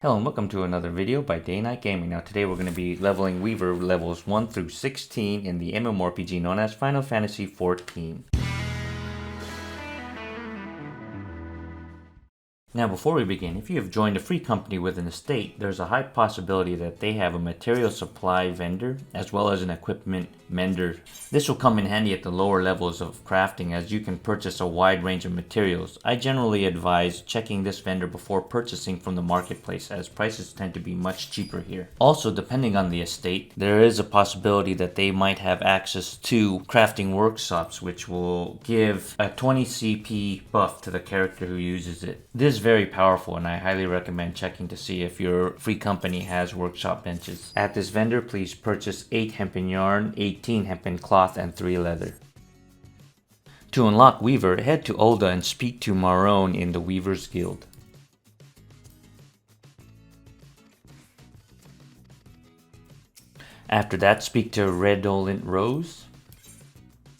Hello and welcome to another video by Day Night Gaming. Now today we're going to be leveling Weaver levels 1 through 16 in the MMORPG known as Final Fantasy XIV. Now before we begin, if you have joined a free company within the state, there's a high possibility that they have a material supply vendor as well as an equipment mender. This will come in handy at the lower levels of crafting as you can purchase a wide range of materials. I generally advise checking this vendor before purchasing from the marketplace as prices tend to be much cheaper here. Also, depending on the estate, there is a possibility that they might have access to crafting workshops which will give a 20 CP buff to the character who uses it. This is very powerful and I highly recommend checking to see if your free company has workshop benches. At this vendor, please purchase 8 hempen yarn, 18 hempen cloth, and 3 leather. To unlock Weaver, head to Ul'dah and speak to Marone in the Weavers Guild. After that, speak to Redolent Rose.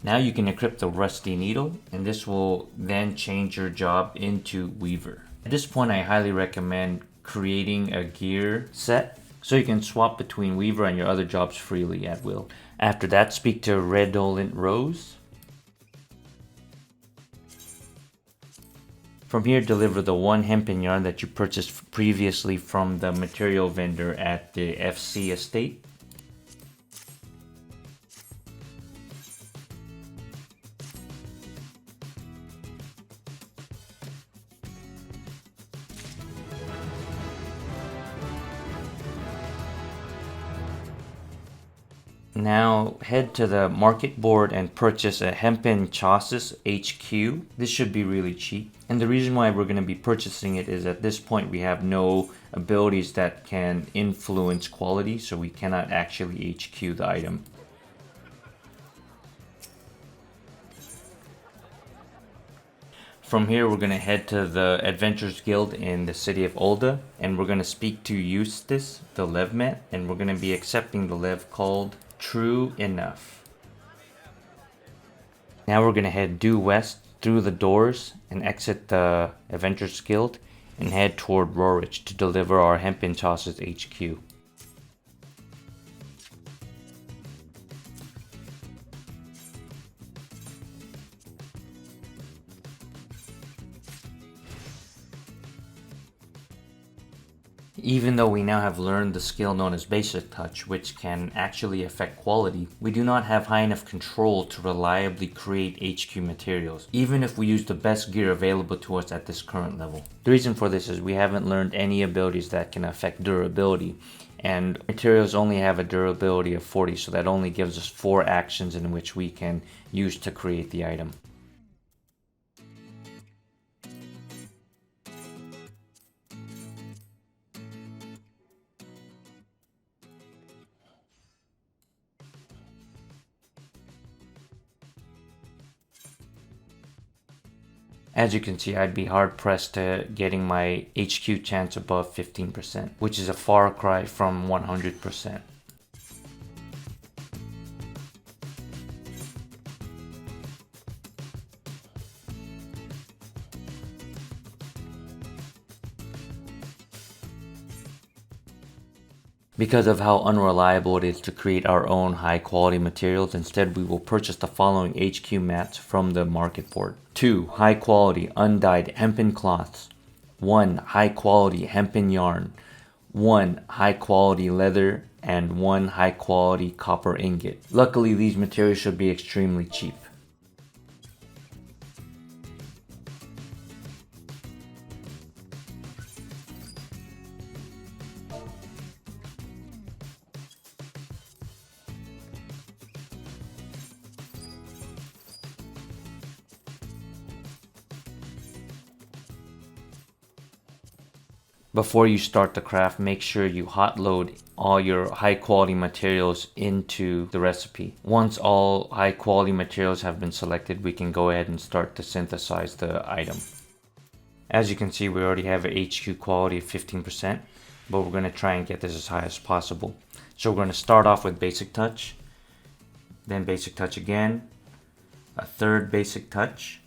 Now you can equip the Rusty Needle, and this will then change your job into Weaver. At this point, I highly recommend creating a gear set so you can swap between Weaver and your other jobs freely at will. After that, speak to Redolent Rose. From here, deliver the 1 hempen yarn that you purchased previously from the material vendor at the FC estate. Now head to the market board and purchase a hempen chassis HQ. This should be really cheap. And the reason why we're going to be purchasing it is at this point we have no abilities that can influence quality, so we cannot actually HQ the item. From here we're going to head to the Adventurers Guild in the city of Ul'dah, and we're going to speak to Eustace, the Levmet, and we're going to be accepting the lev called True Enough. Now we're going to head due west through the doors and exit the Adventurers Guild and head toward Rorich to deliver our hempen chassis HQ. Even though we now have learned the skill known as Basic Touch, which can actually affect quality, we do not have high enough control to reliably create HQ materials, even if we use the best gear available to us at this current level. The reason for this is we haven't learned any abilities that can affect durability, and materials only have a durability of 40, so that only gives us 4 actions in which we can use to create the item. As you can see, I'd be hard pressed to getting my HQ chance above 15%, which is a far cry from 100%. Because of how unreliable it is to create our own high quality materials, instead we will purchase the following HQ mats from the market board. 2 high quality undyed hempen cloths, 1 high quality hempen yarn, 1 high quality leather, and 1 high quality copper ingot. Luckily, these materials should be extremely cheap. Before you start the craft, make sure you hot load all your high quality materials into the recipe. Once all high quality materials have been selected, we can go ahead and start to synthesize the item. As you can see, we already have a HQ quality of 15%, but we're going to try and get this as high as possible. So we're going to start off with Basic Touch, then Basic Touch again, a third Basic Touch,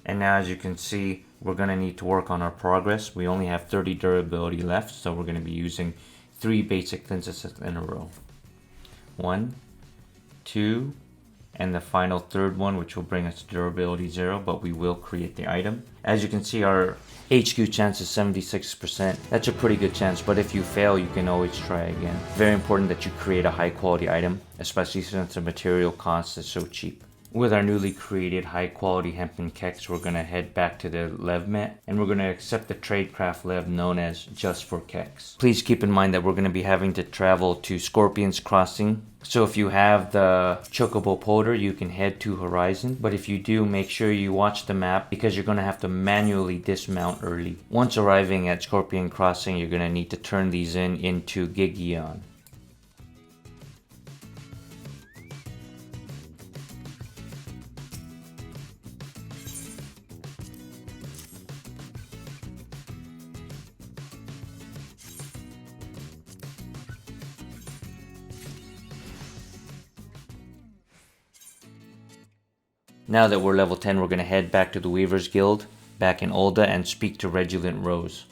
and now as you can see, we're going to need to work on our progress. We only have 30 durability left, so we're going to be using 3 basic synthesis in a row. 1, 2, and the final third one, which will bring us to durability 0, but we will create the item. As you can see, our HQ chance is 76%. That's a pretty good chance, but if you fail, you can always try again. Very important that you create a high quality item, especially since the material cost is so cheap. With our newly created high quality hempen kex, we're going to head back to the lev mat, and we're going to accept the Tradecraft Lev known as just for kex. Please keep in mind that we're going to be having to travel to Scorpion's Crossing. So if you have the Chocobo Polder, you can head to Horizon. But if you do, make sure you watch the map because you're going to have to manually dismount early. Once arriving at Scorpion Crossing, you're going to need to turn these into Gigion. Now that we're level 10, we're going to head back to the Weaver's Guild, back in Ul'dah, and speak to Regulant Rose.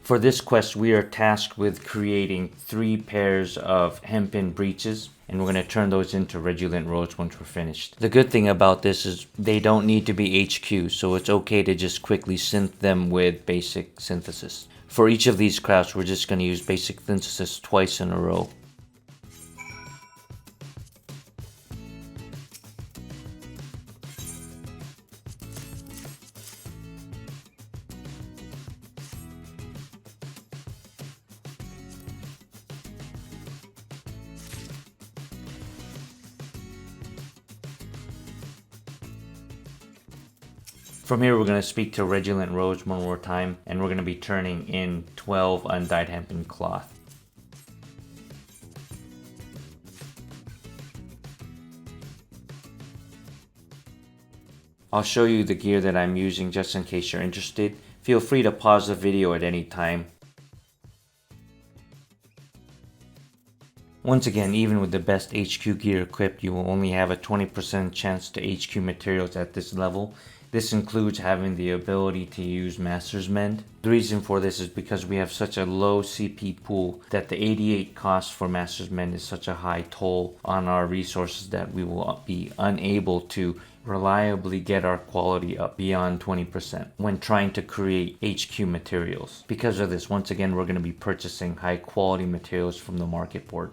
For this quest, we are tasked with creating 3 pairs of hempen breeches, and we're going to turn those into Regulant Rose once we're finished. The good thing about this is they don't need to be HQ, so it's okay to just quickly synth them with basic synthesis. For each of these crafts, we're just going to use basic synthesis twice in a row. From here, we're going to speak to Regulant Rose one more time, and we're going to be turning in 12 undyed hempen cloth. I'll show you the gear that I'm using just in case you're interested. Feel free to pause the video at any time. Once again, even with the best HQ gear equipped, you will only have a 20% chance to HQ materials at this level. This includes having the ability to use Master's Mend. The reason for this is because we have such a low CP pool that the 88 cost for Master's Mend is such a high toll on our resources that we will be unable to reliably get our quality up beyond 20% when trying to create HQ materials. Because of this, once again, we're going to be purchasing high quality materials from the market board.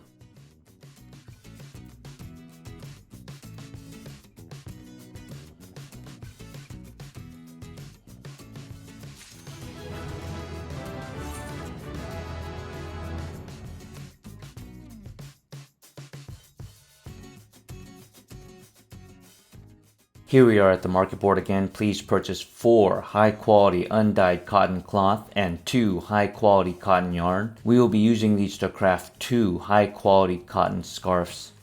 Here we are at the market board again. Please purchase 4 high quality undyed cotton cloth and 2 high quality cotton yarn. We will be using these to craft 2 high quality cotton scarves.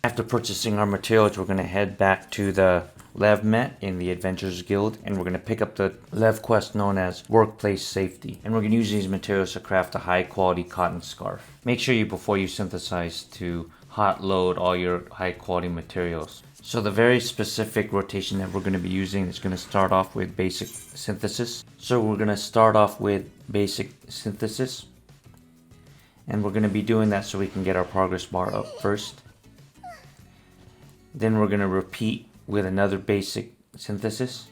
After purchasing our materials, we're going to head back to the Lev mat in the Adventurers Guild, and we're going to pick up the Lev quest known as Workplace Safety, and we're going to use these materials to craft a high quality cotton scarf. Make sure before you synthesize to hot load all your high quality materials. So the very specific rotation that we're going to be using is going to start off with basic synthesis. So we're going to start off with basic synthesis, and we're going to be doing that so we can get our progress bar up first. Then we're going to repeat with another basic synthesis,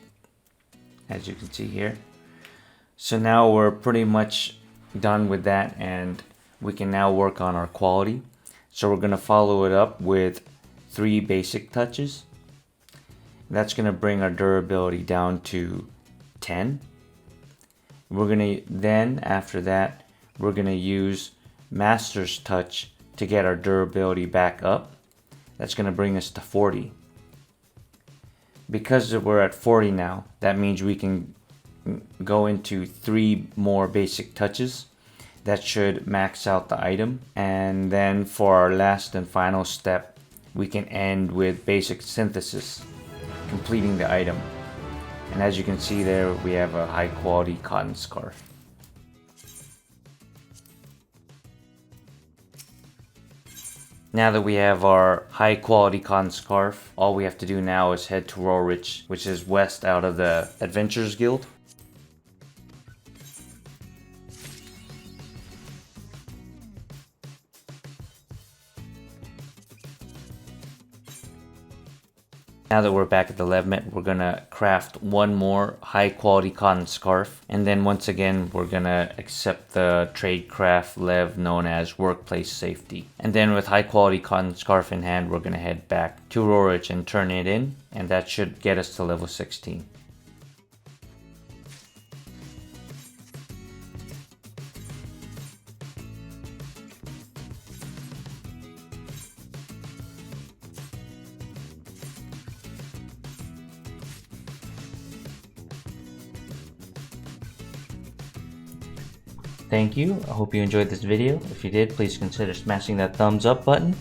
as you can see here. So now we're pretty much done with that, and we can now work on our quality. So we're going to follow it up with 3 basic touches. That's going to bring our durability down to 10. We're going to then, after that, we're going to use Master's Touch to get our durability back up. That's going to bring us to 40. Because we're at 40 now, that means we can go into 3 more basic touches. That should max out the item. And then for our last and final step, we can end with basic synthesis, completing the item. And as you can see there, we have a high quality cotton scarf. Now that we have our high quality cotton scarf, all we have to do now is head to Rorich, which is west out of the Adventurers Guild. Now that we're back at the Levement, we're gonna craft one more high quality cotton scarf, and then once again we're gonna accept the Tradecraft Lev known as Workplace Safety. And then with high quality cotton scarf in hand, we're gonna head back to Rorich and turn it in, and that should get us to level 16. Thank you. I hope you enjoyed this video. If you did, please consider smashing that thumbs up button.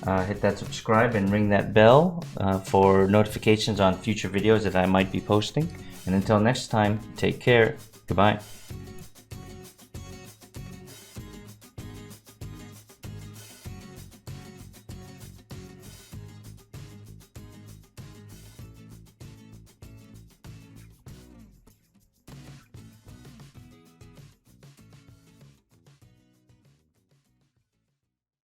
Hit that subscribe and ring that bell for notifications on future videos that I might be posting. And until next time, take care. Goodbye.